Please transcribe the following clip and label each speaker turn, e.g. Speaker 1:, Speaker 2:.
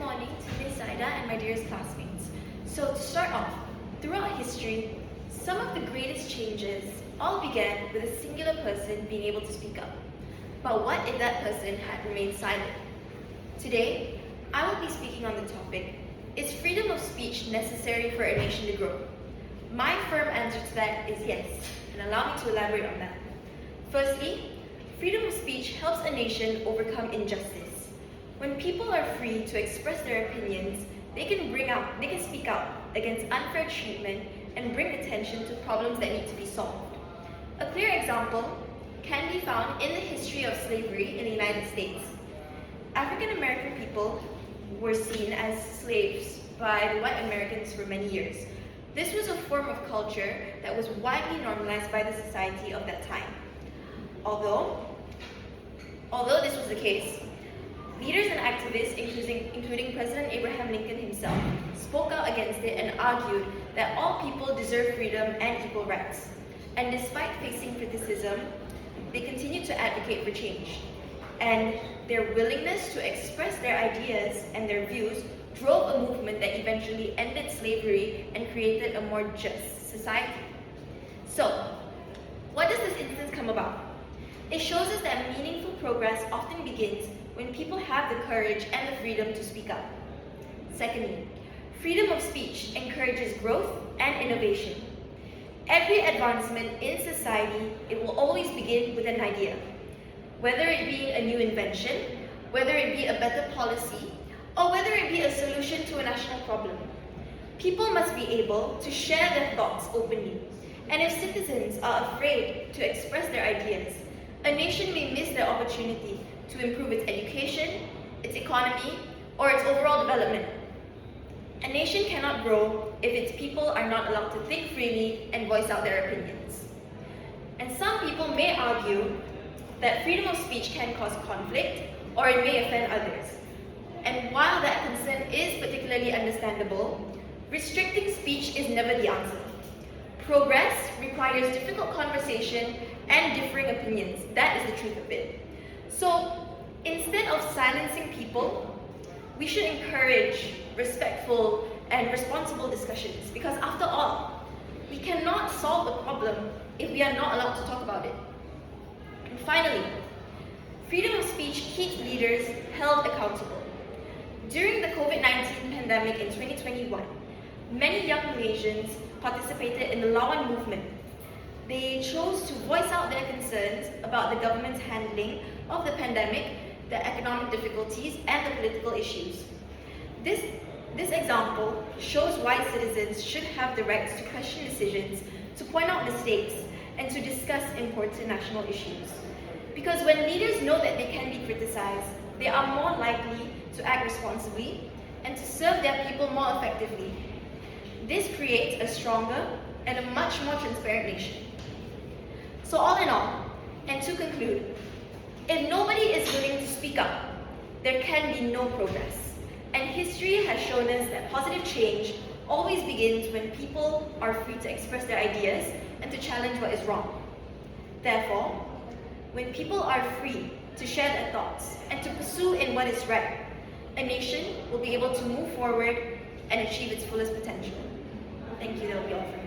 Speaker 1: morning to Miss Zaida and my dearest classmates. So to start off, throughout history, some of the greatest changes all began with a singular person being able to speak up. But what if that person had remained silent? Today, I will be speaking on the topic, is freedom of speech necessary for a nation to grow? My firm answer to that is yes, and allow me to elaborate on that. Firstly, freedom of speech helps a nation overcome injustice. When people are free to express their opinions, they can speak out against unfair treatment and bring attention to problems that need to be solved. A clear example can be found in the history of slavery in the United States. African American people were seen as slaves by the white Americans for many years. This was a form of culture that was widely normalized by the society of that time. Although this was the case, leaders and activists, including President Abraham Lincoln himself, spoke out against it and argued that all people deserve freedom and equal rights. And despite facing criticism, they continued to advocate for change. And their willingness to express their ideas and their views drove a movement that eventually ended slavery and created a more just society. So, what does this instance come about? It shows us that meaningful progress often begins when people have the courage and the freedom to speak up. Secondly, freedom of speech encourages growth and innovation. Every advancement in society, it will always begin with an idea. Whether it be a new invention, whether it be a better policy, or whether it be a solution to a national problem. People must be able to share their thoughts openly. And if citizens are afraid to express their ideas, a nation may miss their opportunity to improve its education, its economy, or its overall development. A nation cannot grow if its people are not allowed to think freely and voice out their opinions. And some people may argue that freedom of speech can cause conflict or it may offend others. And while that concern is particularly understandable, restricting speech is never the answer. Progress requires difficult conversation and differing opinions. That is the truth of it. So instead of silencing people, we should encourage respectful and responsible discussions, because after all, we cannot solve a problem if we are not allowed to talk about it. And finally, freedom of speech keeps leaders held accountable. During the COVID-19 pandemic in 2021, many young Malaysians participated in the Lawan movement. They chose to voice out their concerns about the government's handling of the pandemic, the economic difficulties, and the political issues. This example shows why citizens should have the rights to question decisions, to point out mistakes, and to discuss important national issues. Because when leaders know that they can be criticized, they are more likely to act responsibly and to serve their people more effectively. This creates a stronger and a much more transparent nation. So all in all, and to conclude, if nobody is willing to speak up, there can be no progress. And history has shown us that positive change always begins when people are free to express their ideas and to challenge what is wrong. Therefore, when people are free to share their thoughts and to pursue in what is right, a nation will be able to move forward and achieve its fullest potential. Thank you, that will be all for me.